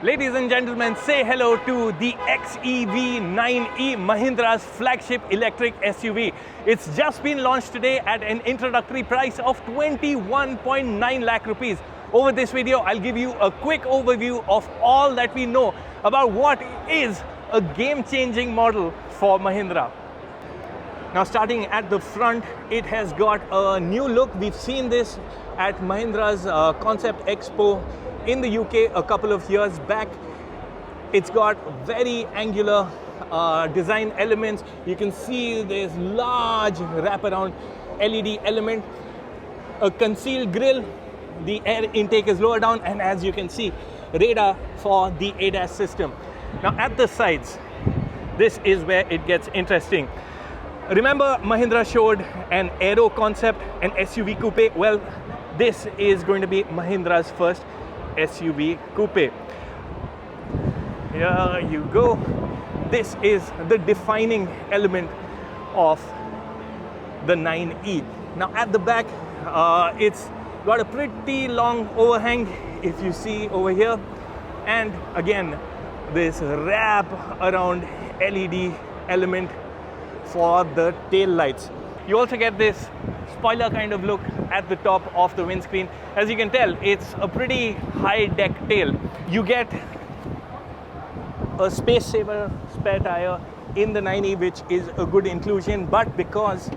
Ladies and gentlemen, say hello to the XEV9E, Mahindra's flagship electric SUV. It's just been launched today at an introductory price of 21.9 lakh rupees. Over this video, I'll give you a quick overview of all that we know about what is a game-changing model for Mahindra. Now, starting at the front, it has got a new look. We've seen this at Mahindra's Concept Expo in the UK a couple of years back. It's got very angular design elements. You can see there's large wraparound LED element, a concealed grille, the air intake is lower down, and as you can see, radar for the ADAS system. Now at the sides, this is where it gets interesting. Remember, Mahindra showed an Aero concept, an SUV coupe. Well, this is going to be Mahindra's first SUV coupe. Here you go. This is the defining element of the 9E. Now at the back, it's got a pretty long overhang, if you see over here. And again, this wrap around LED element for the tail lights. You also get this spoiler kind of look at the top of the windscreen. As you can tell, it's a pretty high deck tail. You get a space saver spare tire in the 9E, which is a good inclusion, but because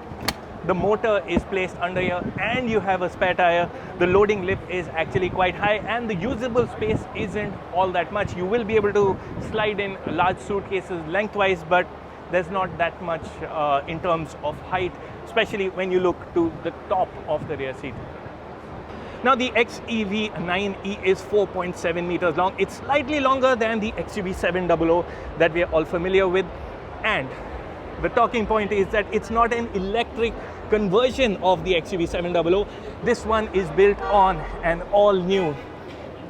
the motor is placed under here and you have a spare tire, the loading lip is actually quite high and the usable space isn't all that much. You will be able to slide in large suitcases lengthwise, but there's not that much in terms of height, especially when you look to the top of the rear seat. Now the XEV9E is 4.7 meters long. It's slightly longer than the XUV700 that we are all familiar with. And the talking point is that it's not an electric conversion of the XUV700. This one is built on an all-new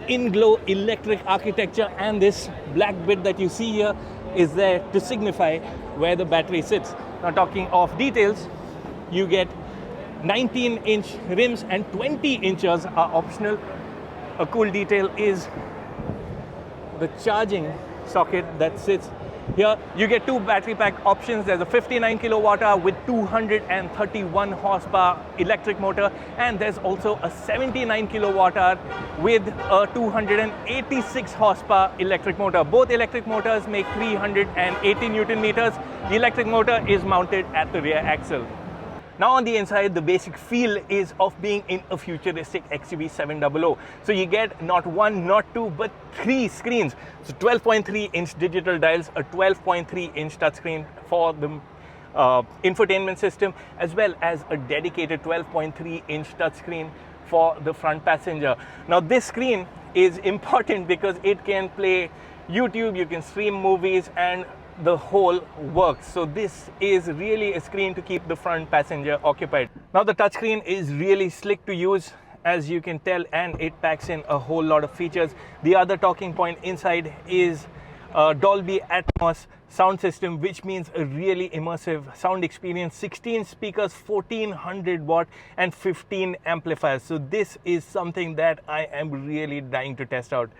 in-glow electric architecture, and this black bit that you see here is there to signify where the battery sits. Now talking of details, you get 19-inch rims and 20 inches are optional. A cool detail is the charging socket that sits here. You get two battery pack options. There's a 59 kilowatt hour with 231 horsepower electric motor, and there's also a 79 kilowatt hour with a 286 horsepower electric motor. Both electric motors make 380 Newton meters. The electric motor is mounted at the rear axle. Now on the inside, the basic feel is of being in a futuristic XUV700. So you get not one, not two, but three screens. So 12.3-inch digital dials, a 12.3-inch touchscreen for the infotainment system, as well as a dedicated 12.3-inch touchscreen for the front passenger. Now this screen is important because it can play YouTube, you can stream movies, and the whole works. So this is really a screen to keep the front passenger occupied. Now the touchscreen is really slick to use, as you can tell, and it packs in a whole lot of features. The other talking point inside is a Dolby Atmos sound system, which means a really immersive sound experience. 16 speakers, 1400 watt and 15 amplifiers. So this is something that I am really dying to test out.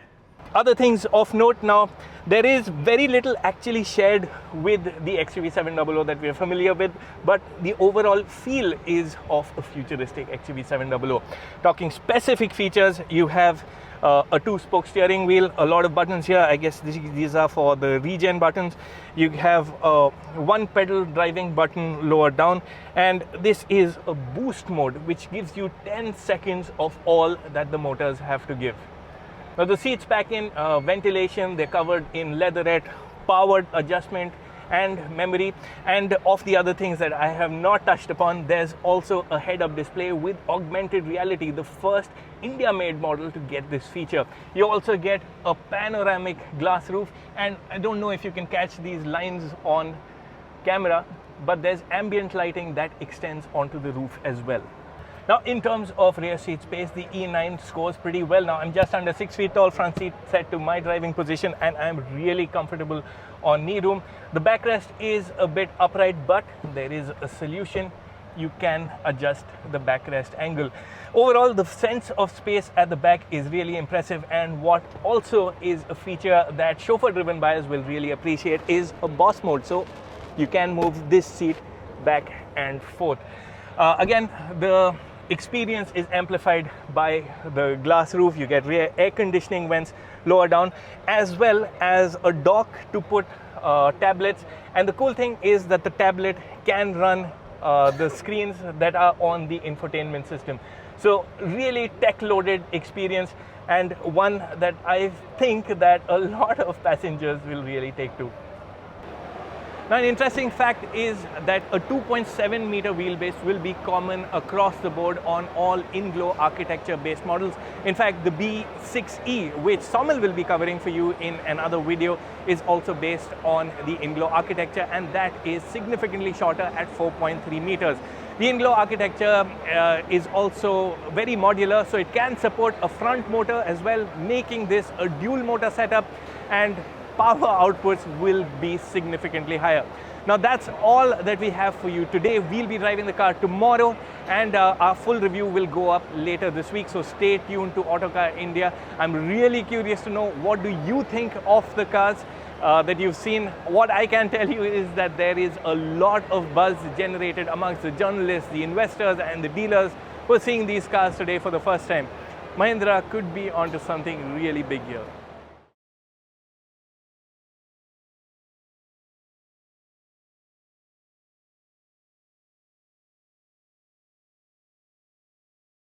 Other things of note now, there is very little actually shared with the XUV700 that we are familiar with, but the overall feel is of a futuristic XUV700. Talking specific features, you have a two-spoke steering wheel, a lot of buttons here. I guess these are for the regen buttons. You have one pedal driving button lower down, and this is a boost mode, which gives you 10 seconds of all that the motors have to give. Now the seats pack in ventilation, they're covered in leatherette, powered adjustment and memory. And of the other things that I have not touched upon, there's also a head-up display with augmented reality, the first India-made model to get this feature. You also get a panoramic glass roof, and I don't know if you can catch these lines on camera, but there's ambient lighting that extends onto the roof as well. Now, in terms of rear seat space, the E9 scores pretty well. Now, I'm just under 6 feet tall, front seat set to my driving position, and I'm really comfortable on knee room. The backrest is a bit upright, but there is a solution you can adjust the backrest angle. Overall, the sense of space at the back is really impressive, and what also is a feature that chauffeur-driven buyers will really appreciate is a boss mode. So you can move this seat back and forth. Again, the experience is amplified by the glass roof. You get rear air conditioning vents lower down, as well as a dock to put tablets. And the cool thing is that the tablet can run the screens that are on the infotainment system. So really tech-loaded experience, and one that I think that a lot of passengers will really take to. Now, an interesting fact is that a 2.7 meter wheelbase will be common across the board on all in-glow architecture-based models. In fact, the B6E, which Somil will be covering for you in another video, is also based on the in-glow architecture, and that is significantly shorter at 4.3 meters. The in-glow architecture is also very modular, so it can support a front motor as well, making this a dual motor setup, and power outputs will be significantly higher. Now, that's all that we have for you today. We'll be driving the car tomorrow, and our full review will go up later this week, so stay tuned to Autocar India. I'm really curious to know, what do you think of the cars that you've seen? What I can tell you is that there is a lot of buzz generated amongst the journalists, the investors, and the dealers who are seeing these cars today for the first time. Mahindra could be onto something really big here.